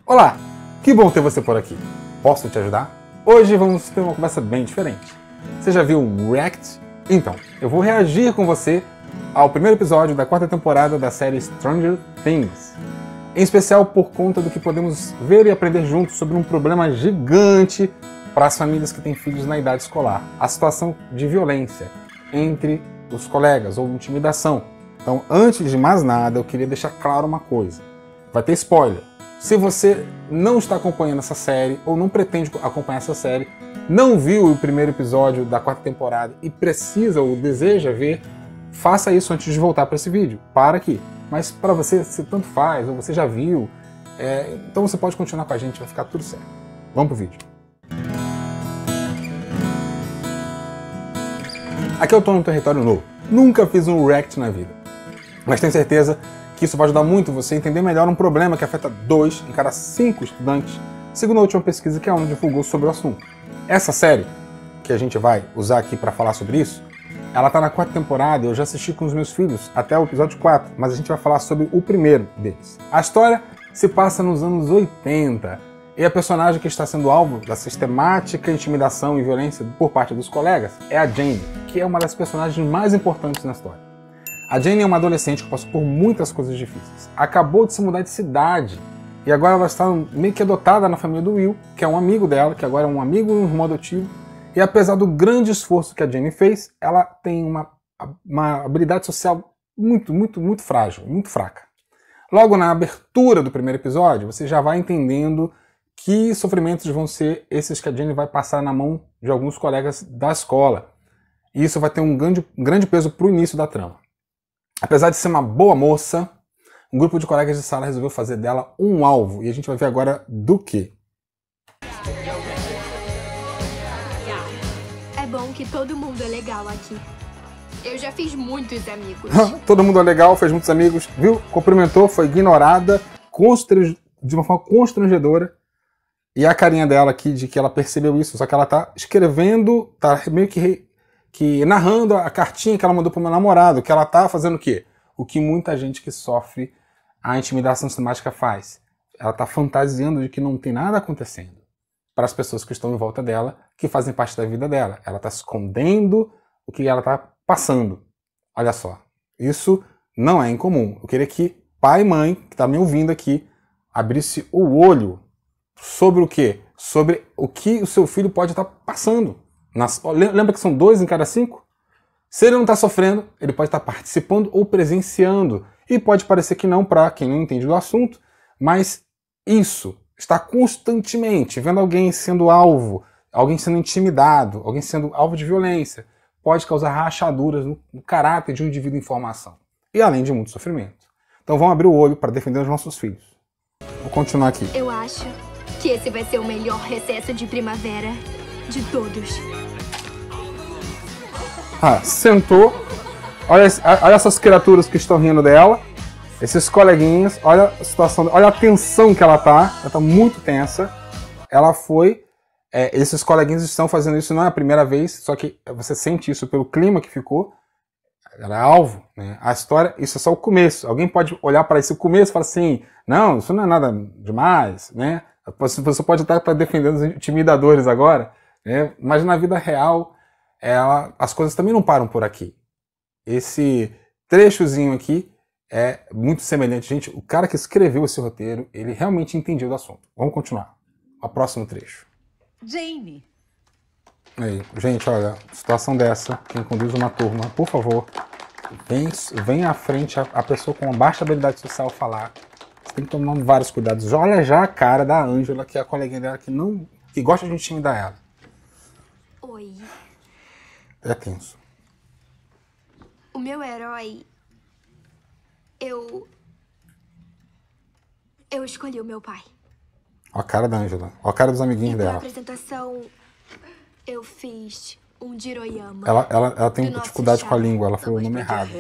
Olá, que bom ter você por aqui. Posso te ajudar? Hoje vamos ter uma conversa bem diferente. Você já viu o React? Então, eu vou reagir com você ao primeiro episódio da 4ª temporada da série Stranger Things. Em especial por conta do que podemos ver e aprender juntos sobre um problema gigante para as famílias que têm filhos na idade escolar. A situação de violência entre os colegas ou intimidação. Então, antes de mais nada, eu queria deixar claro uma coisa. Vai ter spoiler. Se você não está acompanhando essa série ou não pretende acompanhar essa série, não viu o primeiro episódio da 4ª temporada e precisa ou deseja ver, faça isso antes de voltar para esse vídeo. Para aqui. Mas para você, se tanto faz, ou você já viu, então você pode continuar com a gente, vai ficar tudo certo. Vamos pro vídeo. Aqui eu estou num território novo. Nunca fiz um React na vida. Mas tenho certeza que isso vai ajudar muito você a entender melhor um problema que afeta 2 em cada 5 estudantes, segundo a última pesquisa que a ONU divulgou sobre o assunto. Essa série, que a gente vai usar aqui para falar sobre isso, ela está na 4ª temporada e eu já assisti com os meus filhos até o episódio 4, mas a gente vai falar sobre o primeiro deles. A história se passa nos anos 80 e a personagem que está sendo alvo da sistemática intimidação e violência por parte dos colegas é a Jane, que é uma das personagens mais importantes na história. A Jane é uma adolescente que passou por muitas coisas difíceis. Acabou de se mudar de cidade e agora ela está meio que adotada na família do Will, que é um amigo dela, que agora é um amigo e um irmão adotivo. E apesar do grande esforço que a Jane fez, ela tem uma habilidade social muito frágil, muito fraca. Logo na abertura do primeiro episódio, você já vai entendendo que sofrimentos vão ser esses que a Jane vai passar na mão de alguns colegas da escola. E isso vai ter um grande peso para o início da trama. Apesar de ser uma boa moça, um grupo de colegas de sala resolveu fazer dela um alvo. E a gente vai ver agora do quê? É bom que todo mundo é legal aqui. Eu já fiz muitos amigos. Todo mundo é legal, fez muitos amigos, viu? Cumprimentou, foi ignorada, de uma forma constrangedora. E a carinha dela aqui de que ela percebeu isso, só que ela tá escrevendo, tá meio que narrando a cartinha que ela mandou pro meu namorado, que ela tá fazendo o quê? O que muita gente que sofre a intimidação sistemática faz. Ela tá fantasiando de que não tem nada acontecendo para as pessoas que estão em volta dela, que fazem parte da vida dela. Ela tá escondendo o que ela tá passando. Olha só, isso não é incomum. Eu queria que pai e mãe, que tá me ouvindo aqui, abrisse o olho sobre o quê? Sobre o que o seu filho pode estar passando. Lembra que são 2 em cada 5? Se ele não está sofrendo, ele pode estar participando ou presenciando. E pode parecer que não para quem não entende do assunto, mas isso, está constantemente vendo alguém sendo alvo, alguém sendo intimidado, alguém sendo alvo de violência, pode causar rachaduras no caráter de um indivíduo em formação. E além de muito sofrimento. Então vamos abrir o olho para defender os nossos filhos. Vou continuar aqui. Eu acho que esse vai ser o melhor recesso de primavera de todos. Sentou. Olha essas criaturas que estão rindo dela. Esses coleguinhas. Olha a situação, olha a tensão que ela tá. Ela tá muito tensa. Ela foi... esses coleguinhas estão fazendo isso, não é a primeira vez, só que você sente isso pelo clima que ficou. Ela é alvo, né? A história, isso é só o começo. Alguém pode olhar para esse começo e falar assim, não, isso não é nada demais, né? Você pode estar defendendo os intimidadores agora, né? Mas na vida real, as coisas também não param por aqui. Esse trechozinho aqui é muito semelhante. Gente, o cara que escreveu esse roteiro, ele realmente entendeu do assunto. Vamos continuar. O próximo trecho. Jane. Aí, gente, olha, situação dessa, quem conduz uma turma, por favor, vem à frente a pessoa com uma baixa habilidade social falar. Você tem que tomar vários cuidados. Olha já a cara da Ângela, que é a coleguinha dela que gosta de intimidar ela. Oi. É tenso. O meu herói... Eu escolhi o meu pai. Olha a cara da Ângela, olha a cara dos amiguinhos Na dela. apresentação, eu fiz um Jiroyama. Ela tem do dificuldade nosso com a chá. língua, ela falou o nome errado.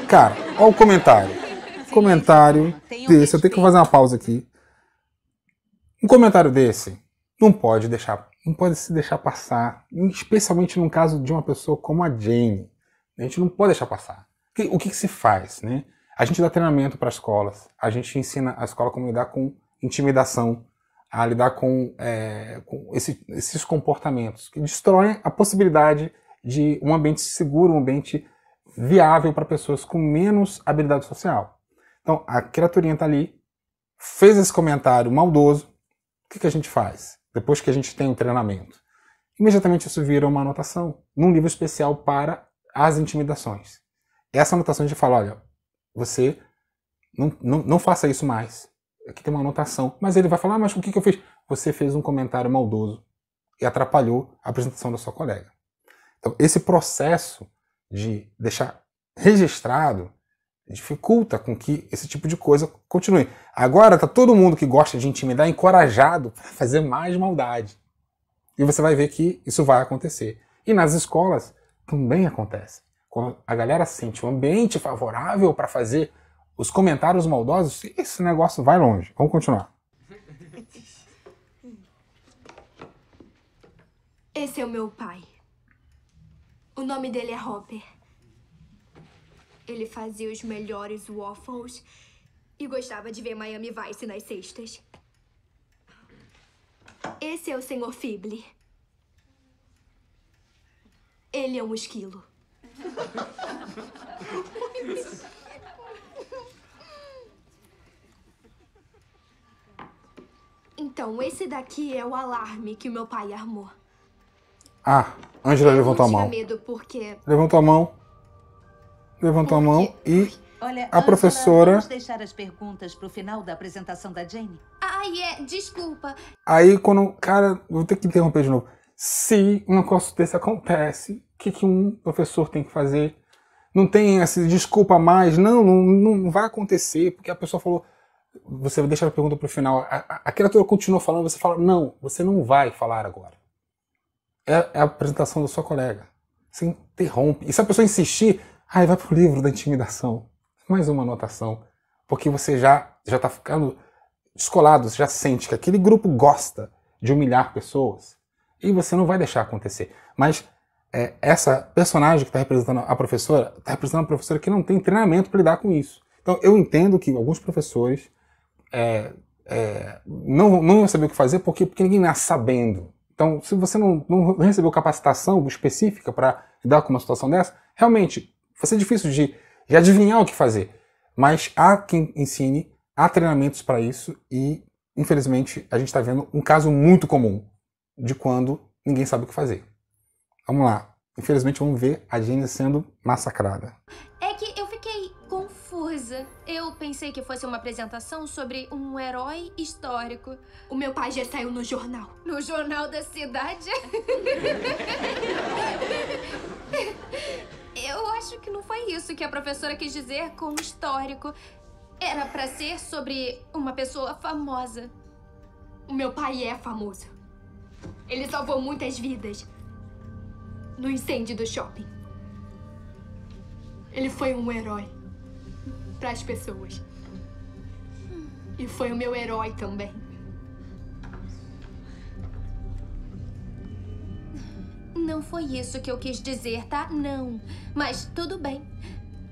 Cara, olha o comentário. Comentário desse, eu tenho que fazer uma pausa aqui. Um comentário desse não pode se deixar passar, especialmente num caso de uma pessoa como a Jane. A gente não pode deixar passar. O que se faz, né? A gente dá treinamento para escolas, a gente ensina a escola como lidar com intimidação, a lidar com esses comportamentos que destroem a possibilidade de um ambiente seguro, um ambiente viável para pessoas com menos habilidade social. Então, a criaturinha está ali, fez esse comentário maldoso, o que a gente faz? Depois que a gente tem o treinamento, imediatamente isso vira uma anotação num livro especial para as intimidações. Essa anotação a gente fala, olha, você não faça isso mais. Aqui tem uma anotação. Mas ele vai falar, mas o que eu fiz? Você fez um comentário maldoso e atrapalhou a apresentação da sua colega. Então, esse processo de deixar registrado dificulta com que esse tipo de coisa continue. Agora está todo mundo que gosta de intimidar encorajado para fazer mais maldade. E você vai ver que isso vai acontecer. E nas escolas também acontece. Quando a galera sente um ambiente favorável para fazer os comentários maldosos, esse negócio vai longe. Vamos continuar. Esse é o meu pai. O nome dele é Hopper. Ele fazia os melhores waffles e gostava de ver Miami Vice nas sextas. Esse é o Sr. Fibble. Ele é um esquilo. Então, esse daqui é o alarme que o meu pai armou. Ah, Ângela levantou a mão. Eu tinha medo porque... Levantou a mão. Levantou a mão e Olha, a professora... Vamos deixar as perguntas pro final da apresentação da Jane? Desculpa. Aí quando... Cara, vou ter que interromper de novo. Se um negócio desse acontece, o que um professor tem que fazer? Não tem essa desculpa mais. Não vai acontecer, porque a pessoa falou... Você deixa a pergunta pro final. A criatura continua falando, você fala, não, você não vai falar agora. É a apresentação da sua colega. Você interrompe. E se a pessoa insistir, vai pro livro da intimidação. Mais uma anotação. Porque você já tá ficando descolado, você já sente que aquele grupo gosta de humilhar pessoas. E você não vai deixar acontecer. Mas essa personagem que está representando a professora, está representando uma professora que não tem treinamento para lidar com isso. Então eu entendo que alguns professores não iam saber o que fazer porque ninguém está sabendo. Então, se você não recebeu capacitação específica para lidar com uma situação dessa, realmente vai ser difícil de adivinhar o que fazer. Mas há quem ensine, há treinamentos para isso e, infelizmente, a gente está vendo um caso muito comum de quando ninguém sabe o que fazer. Vamos lá. Infelizmente, vamos ver a Jane sendo massacrada. É que eu fiquei confusa. Eu pensei que fosse uma apresentação sobre um herói histórico. O meu pai já saiu no jornal. No jornal da cidade? Eu acho que não foi isso que a professora quis dizer com histórico. Era pra ser sobre uma pessoa famosa. O meu pai é famoso. Ele salvou muitas vidas no incêndio do shopping. Ele foi um herói para as pessoas. E foi o meu herói também. Não foi isso que eu quis dizer, tá? Não. Mas tudo bem.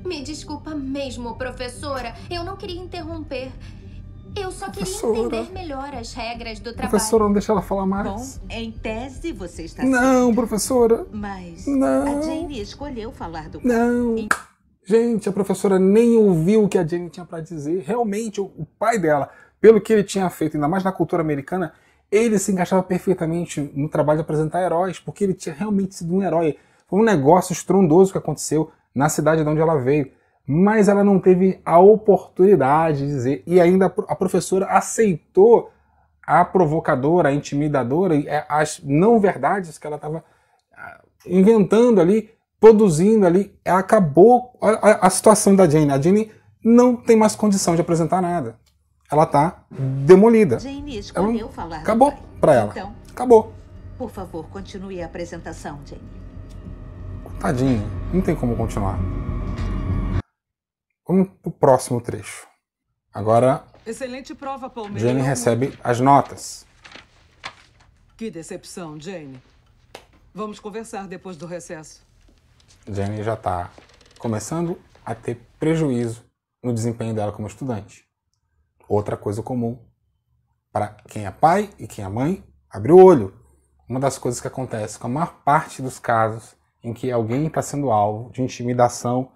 Me desculpa mesmo, professora. Eu não queria interromper. Eu só queria entender melhor as regras do trabalho. Professora, não deixa ela falar mais. Bom, em tese você está Não, certa. Professora. Mas não. A Jane escolheu falar do... Não. Gente, a professora nem ouviu o que a Jane tinha para dizer. Realmente, o pai dela, pelo que ele tinha feito, ainda mais na cultura americana, ele se encaixava perfeitamente no trabalho de apresentar heróis, porque ele tinha realmente sido um herói. Foi um negócio estrondoso que aconteceu na cidade de onde ela veio. Mas ela não teve a oportunidade de dizer. E ainda a professora aceitou a provocadora, a intimidadora, as não-verdades que ela estava inventando ali, produzindo ali. Ela acabou a situação da Jane. A Jane não tem mais condição de apresentar nada. Ela está demolida. Jane escolheu falar acabou do pai. Para ela. Então, acabou. Por favor, continue a apresentação, Jane. Tadinha, não tem como continuar. Vamos pro próximo trecho. Agora, excelente prova, Palmeira. Jane recebe as notas. Que decepção, Jane. Vamos conversar depois do recesso. Jane já está começando a ter prejuízo no desempenho dela como estudante. Outra coisa comum para quem é pai e quem é mãe, abrir o olho. Uma das coisas que acontece com a maior parte dos casos em que alguém está sendo alvo de intimidação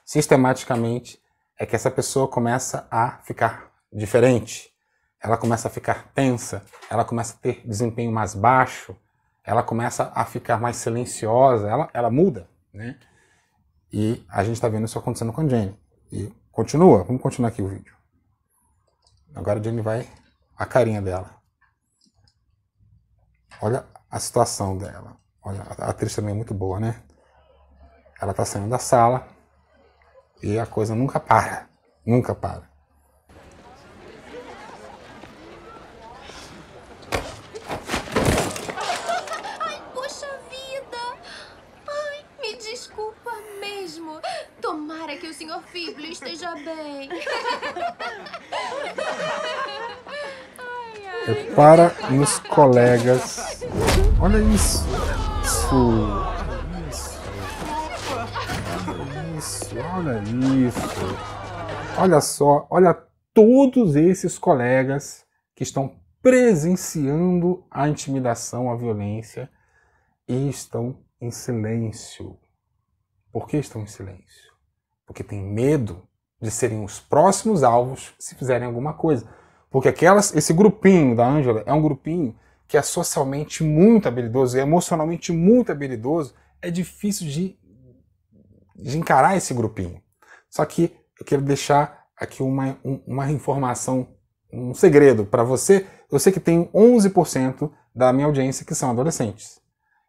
sistematicamente é que essa pessoa começa a ficar diferente, ela começa a ficar tensa, ela começa a ter desempenho mais baixo, ela começa a ficar mais silenciosa, ela muda, né? E a gente está vendo isso acontecendo com a Jenny. E continua, vamos continuar aqui o vídeo. Agora a Jenny vai, a carinha dela. Olha a situação dela. Olha, a atriz também é muito boa, né? Ela tá saindo da sala e a coisa nunca para. Nunca para. Ai, poxa vida! Ai, me desculpa mesmo. Tomara que o Sr. Fibley esteja bem. Repara nos colegas. Olha isso. Olha isso. Olha só, olha todos esses colegas que estão presenciando a intimidação, a violência e estão em silêncio. Por que estão em silêncio? Porque tem medo de serem os próximos alvos se fizerem alguma coisa. Porque esse grupinho da Angela é um grupinho que é socialmente muito habilidoso e emocionalmente muito habilidoso. É difícil de encarar esse grupinho. Só que eu quero deixar aqui uma informação, um segredo para você. Eu sei que tem 11% da minha audiência que são adolescentes.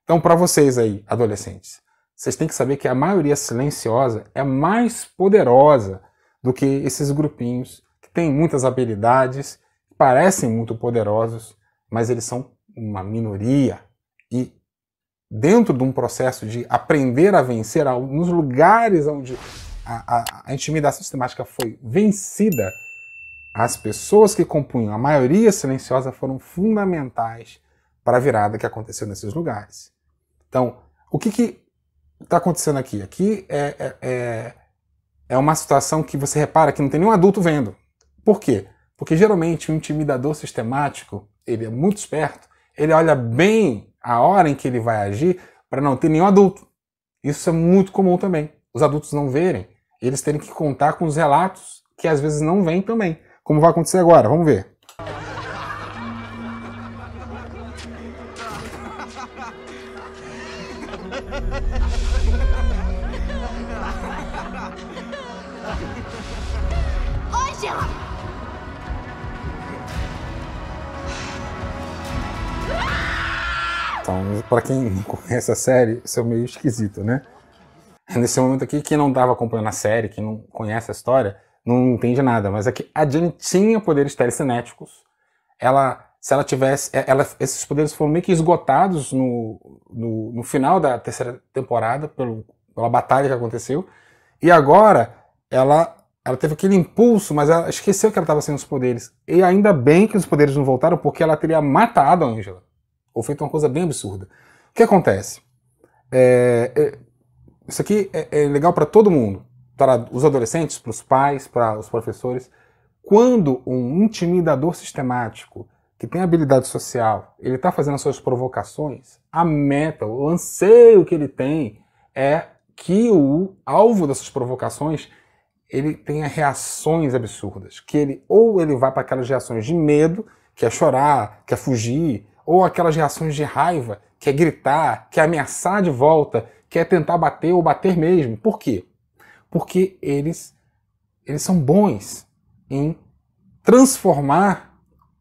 Então, para vocês aí, adolescentes, vocês têm que saber que a maioria silenciosa é mais poderosa do que esses grupinhos que têm muitas habilidades, parecem muito poderosos, mas eles são uma minoria. E dentro de um processo de aprender a vencer, nos lugares onde a intimidação sistemática foi vencida, as pessoas que compunham a maioria silenciosa foram fundamentais para a virada que aconteceu nesses lugares. Então, o que está acontecendo aqui? Aqui é uma situação que você repara que não tem nenhum adulto vendo. Por quê? Porque geralmente o intimidador sistemático, ele é muito esperto, ele olha bem a hora em que ele vai agir para não ter nenhum adulto. Isso é muito comum também. Os adultos não verem, eles terem que contar com os relatos que às vezes não vêm também. Como vai acontecer agora? Vamos ver. Angela! Então, para quem não conhece a série, isso é meio esquisito, né? Nesse momento aqui, quem não estava acompanhando a série, quem não conhece a história, não entende nada. Mas é que a Jenny tinha poderes telecinéticos. Se ela tivesse... esses poderes foram meio que esgotados no final da terceira temporada, pela batalha que aconteceu. E agora, ela teve aquele impulso, mas ela esqueceu que ela estava sem os poderes. E ainda bem que os poderes não voltaram, porque ela teria matado a Angela. Ou feito uma coisa bem absurda. O que acontece? Isso aqui é legal para todo mundo. Para os adolescentes, para os pais, para os professores. Quando um intimidador sistemático, que tem habilidade social, ele está fazendo as suas provocações, a meta, o anseio que ele tem é que o alvo dessas provocações ele tenha reações absurdas. Ou ele vai para aquelas reações de medo, que é chorar, que é fugir, ou aquelas reações de raiva, que é gritar, que é ameaçar de volta, que é tentar bater ou bater mesmo. Por quê? Porque eles são bons em transformar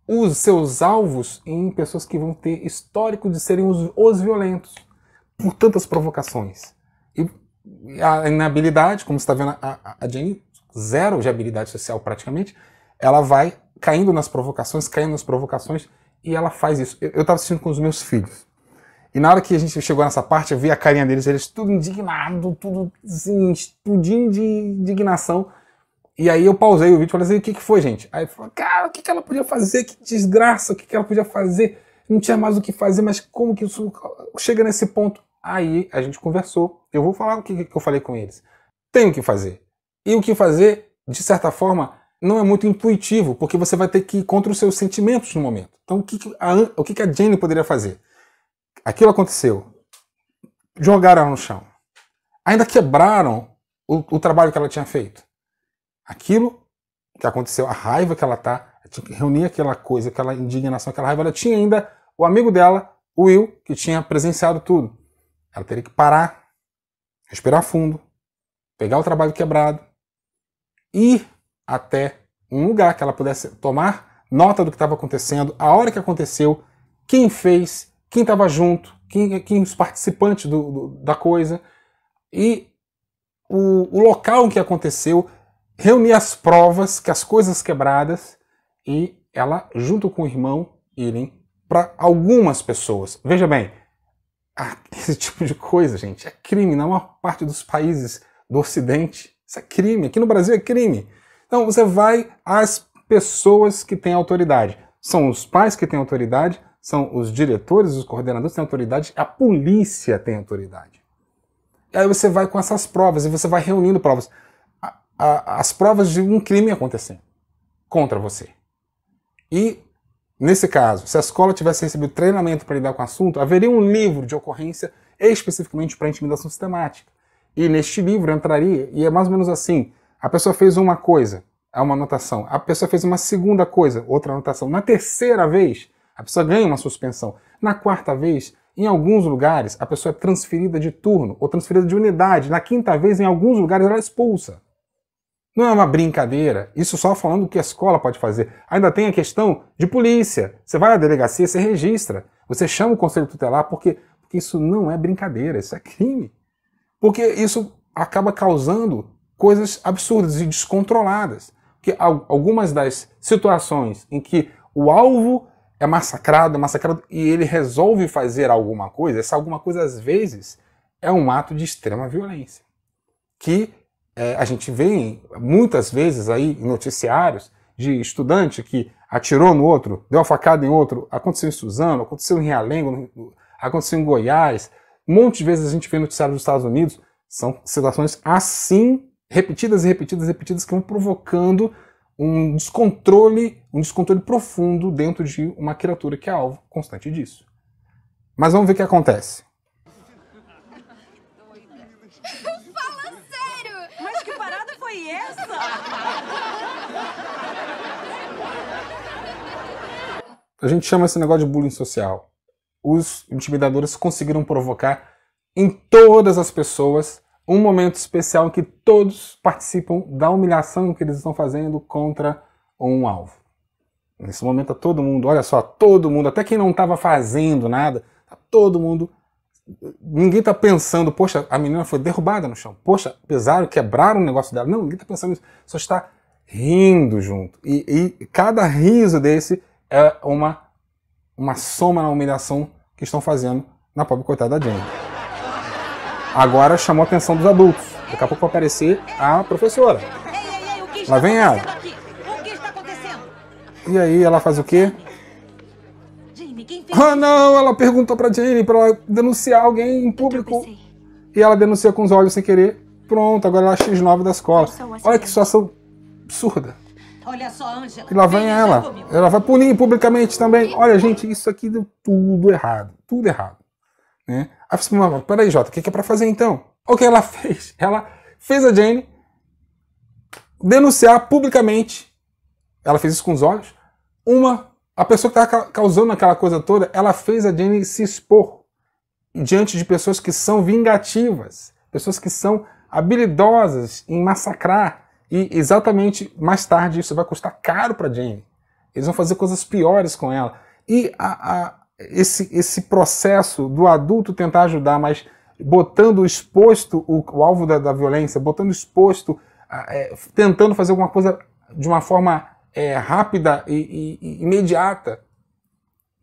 os seus alvos em pessoas que vão ter histórico de serem os violentos, por tantas provocações. E a inabilidade, como você está vendo a Jenny, zero de habilidade social praticamente, ela vai caindo nas provocações, e ela faz isso. Eu estava assistindo com os meus filhos. E na hora que a gente chegou nessa parte, eu vi a carinha deles, eles tudo indignado, tudo assim, explodindo de indignação. E aí eu pausei o vídeo e falei assim, o que foi, gente? Aí eu falei, cara, o que ela podia fazer? Que desgraça, o que ela podia fazer? Não tinha mais o que fazer, mas como que isso chega nesse ponto? Aí a gente conversou. Eu vou falar o que eu falei com eles. Tem o que fazer. E o que fazer, de certa forma, não é muito intuitivo, porque você vai ter que ir contra os seus sentimentos no momento. Então, o que a Jane poderia fazer? Aquilo aconteceu. Jogaram ela no chão. Ainda quebraram o trabalho que ela tinha feito. Aquilo que aconteceu, a raiva que ela tá, tinha que reunir aquela coisa, aquela indignação, aquela raiva. Ela tinha ainda o amigo dela, o Will, que tinha presenciado tudo. Ela teria que parar, respirar fundo, pegar o trabalho quebrado, ir até um lugar que ela pudesse tomar nota do que estava acontecendo, a hora que aconteceu, quem fez, quem estava junto, quem os participantes da coisa, e o local em que aconteceu, reunir as provas, que as coisas quebradas, e ela, junto com o irmão, irem para algumas pessoas. Veja bem, esse tipo de coisa, gente, é crime na maior parte dos países do Ocidente. Isso é crime. Aqui no Brasil é crime. Então você vai às pessoas que têm autoridade. São os pais que têm autoridade, são os diretores, os coordenadores que têm autoridade, a polícia tem autoridade. E aí você vai com essas provas e você vai reunindo provas. As provas de um crime acontecendo contra você. E, nesse caso, se a escola tivesse recebido treinamento para lidar com o assunto, haveria um livro de ocorrência especificamente para intimidação sistemática. E neste livro entraria, e é mais ou menos assim, a pessoa fez uma coisa, é uma anotação. A pessoa fez uma segunda coisa, outra anotação. Na terceira vez, a pessoa ganha uma suspensão. Na quarta vez, em alguns lugares, a pessoa é transferida de turno ou transferida de unidade. Na quinta vez, em alguns lugares, ela é expulsa. Não é uma brincadeira. Isso só falando o que a escola pode fazer. Ainda tem a questão de polícia. Você vai à delegacia, você registra. Você chama o conselho tutelar porque isso não é brincadeira, isso é crime. Porque isso acaba causando coisas absurdas e descontroladas. Porque algumas das situações em que o alvo é massacrado e ele resolve fazer alguma coisa, essa alguma coisa às vezes é um ato de extrema violência. Que a gente vê muitas vezes aí em noticiários de estudante que atirou no outro, deu uma facada em outro, aconteceu em Suzano, aconteceu em Realengo, aconteceu em Goiás. Um monte de vezes a gente vê noticiários dos Estados Unidos, são situações assim, repetidas e repetidas e repetidas, que vão provocando um descontrole profundo dentro de uma criatura que é alvo constante disso. Mas vamos ver o que acontece. Fala sério! Mas que parada foi essa? A gente chama esse negócio de bullying social. Os intimidadores conseguiram provocar em todas as pessoas um momento especial em que todos participam da humilhação que eles estão fazendo contra um alvo. Nesse momento todo mundo, olha só, todo mundo, até quem não estava fazendo nada, todo mundo, ninguém está pensando, poxa, a menina foi derrubada no chão, poxa, pesaram, quebraram o negócio dela. Não, ninguém está pensando nisso, só está rindo junto. E cada riso desse é uma soma na humilhação que estão fazendo na pobre coitada da Jane. Agora chamou a atenção dos adultos. Daqui a pouco vai aparecer a professora. Ei, o que está Lá vem ela. acontecendo aqui? O que está acontecendo? E aí ela faz o quê? Jane, quem fez? Ah, não! Ela perguntou pra Jane pra ela denunciar alguém em público. E ela denuncia com os olhos sem querer. Pronto, agora ela é X9 da escola. Olha que situação absurda. Olha só, Ângela. E lá vem ela. Ela vai punir publicamente também. Olha, gente, isso aqui deu tudo errado. Tudo errado. Né? Aí você fala, peraí, Jota, o que é pra fazer então? O que ela fez? Ela fez a Jane denunciar publicamente. Ela fez isso com os olhos. A pessoa que estava causando aquela coisa toda, ela fez a Jane se expor diante de pessoas que são vingativas, pessoas que são habilidosas em massacrar. E exatamente mais tarde isso vai custar caro para Jane. Eles vão fazer coisas piores com ela. E esse processo do adulto tentar ajudar, mas botando exposto o alvo da violência, botando exposto, tentando fazer alguma coisa de uma forma rápida e imediata,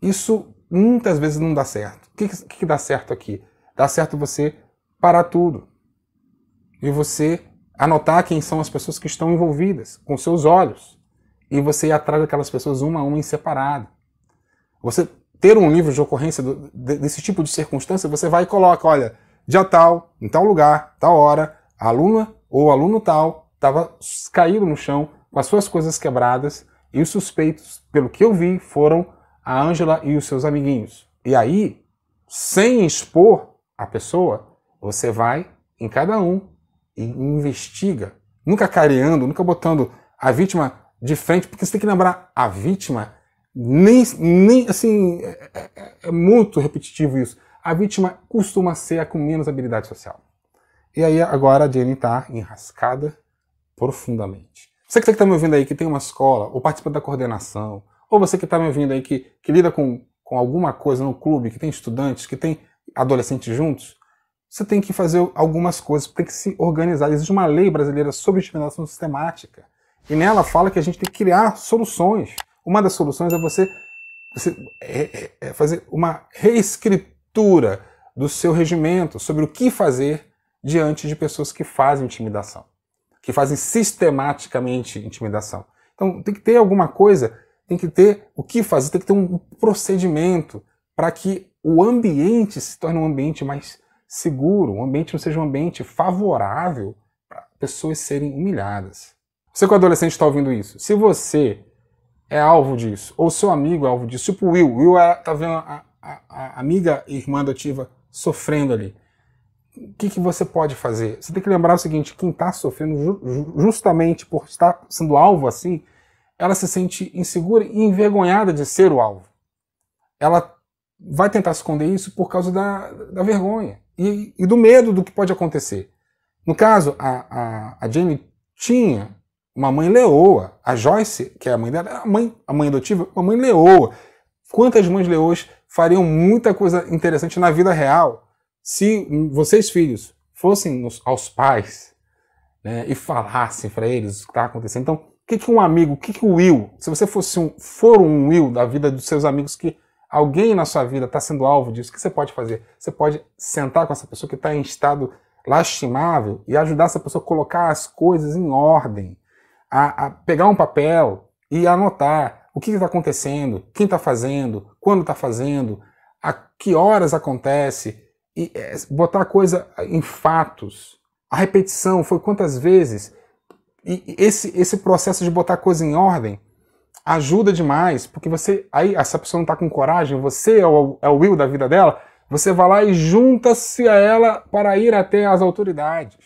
isso muitas vezes não dá certo. O que dá certo aqui? Dá certo você parar tudo e você anotar quem são as pessoas que estão envolvidas com seus olhos e você ir atrás daquelas pessoas uma a uma em separado. Você ter um livro de ocorrência desse tipo de circunstância, você vai e coloca, olha, dia tal, em tal lugar, tal hora, a aluna ou aluno tal estava caído no chão com as suas coisas quebradas, e os suspeitos, pelo que eu vi, foram a Ângela e os seus amiguinhos. E aí, sem expor a pessoa, você vai em cada um e investiga, nunca careando, nunca botando a vítima de frente, porque você tem que lembrar, a vítima, nem assim, é muito repetitivo isso, a vítima costuma ser a com menos habilidade social. E aí agora a Jenny está enrascada profundamente. Você que está me ouvindo aí, que tem uma escola, ou participa da coordenação, ou você que está me ouvindo aí, que lida com alguma coisa no clube, que tem estudantes, que tem adolescentes juntos, você tem que fazer algumas coisas, tem que se organizar. Existe uma lei brasileira sobre intimidação sistemática, e nela fala que a gente tem que criar soluções. Uma das soluções é você fazer uma reescritura do seu regimento sobre o que fazer diante de pessoas que fazem intimidação, que fazem sistematicamente intimidação. Então tem que ter alguma coisa, tem que ter o que fazer, tem que ter um procedimento para que o ambiente se torne um ambiente mais seguro, um ambiente não seja um ambiente favorável para pessoas serem humilhadas. Você que é adolescente está ouvindo isso, se você é alvo disso, ou seu amigo é alvo disso, tipo o Will está vendo a amiga e irmã adotiva sofrendo ali. O que você pode fazer? Você tem que lembrar o seguinte, quem está sofrendo justamente por estar sendo alvo assim, ela se sente insegura e envergonhada de ser o alvo. Ela vai tentar esconder isso por causa da vergonha e do medo do que pode acontecer. No caso, a Jenny tinha uma mãe leoa. A Joyce, que é a mãe dela, era a mãe adotiva, uma mãe leoa. Quantas mães leoas fariam muita coisa interessante na vida real se vocês, filhos, fossem aos pais, né, e falassem para eles o que está acontecendo? Então, o que um amigo, o que o Will, se você for um Will da vida dos seus amigos, que alguém na sua vida está sendo alvo disso, o que você pode fazer? Você pode sentar com essa pessoa que está em estado lastimável e ajudar essa pessoa a colocar as coisas em ordem, a pegar um papel e anotar o que está acontecendo, quem está fazendo, quando está fazendo, a que horas acontece, e botar a coisa em fatos. A repetição foi quantas vezes. E esse processo de botar a coisa em ordem ajuda demais, porque aí essa pessoa não está com coragem, você é o Will da vida dela, você vai lá e junta-se a ela para ir até as autoridades.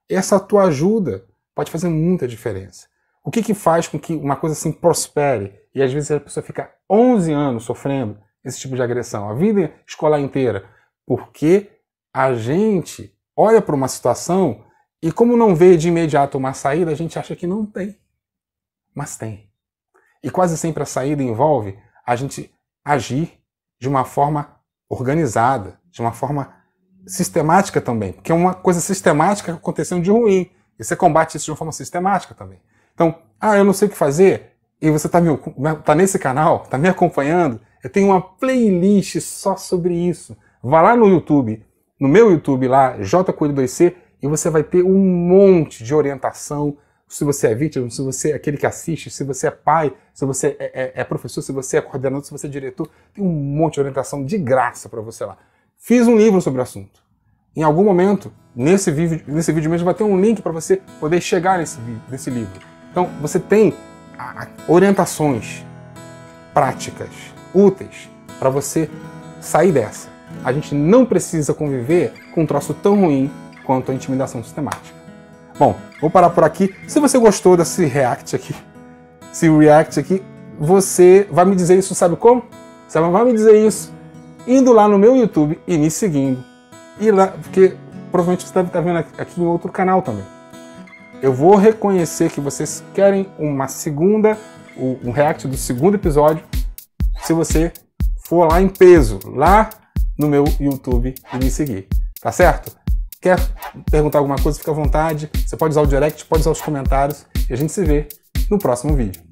Essa tua ajuda pode fazer muita diferença. O que faz com que uma coisa assim prospere? E às vezes a pessoa fica 11 anos sofrendo esse tipo de agressão, a vida escolar inteira, porque a gente olha para uma situação e como não vê de imediato uma saída, a gente acha que não tem. Mas tem. E quase sempre a saída envolve a gente agir de uma forma organizada, de uma forma sistemática também, porque é uma coisa sistemática acontecendo de ruim. E você combate isso de uma forma sistemática também. Então, eu não sei o que fazer, e você tá nesse canal, tá me acompanhando, eu tenho uma playlist só sobre isso. Vá lá no YouTube, no meu YouTube lá, JCoelho2C, e você vai ter um monte de orientação, se você é vítima, se você é aquele que assiste, se você é pai, se você é professor, se você é coordenador, se você é diretor, tem um monte de orientação de graça para você lá. Fiz um livro sobre o assunto. Em algum momento, nesse vídeo mesmo, vai ter um link para você poder chegar nesse livro. Então, você tem orientações práticas, úteis, para você sair dessa. A gente não precisa conviver com um troço tão ruim quanto a intimidação sistemática. Bom, vou parar por aqui. Se você gostou desse react aqui, você vai me dizer isso, sabe como? Você vai me dizer isso indo lá no meu YouTube e me seguindo. E lá, porque provavelmente você deve estar vendo aqui em outro canal também. Eu vou reconhecer que vocês querem um react do segundo episódio, se você for lá em peso, lá no meu YouTube e me seguir. Tá certo? Quer perguntar alguma coisa, fica à vontade. Você pode usar o direct, pode usar os comentários. E a gente se vê no próximo vídeo.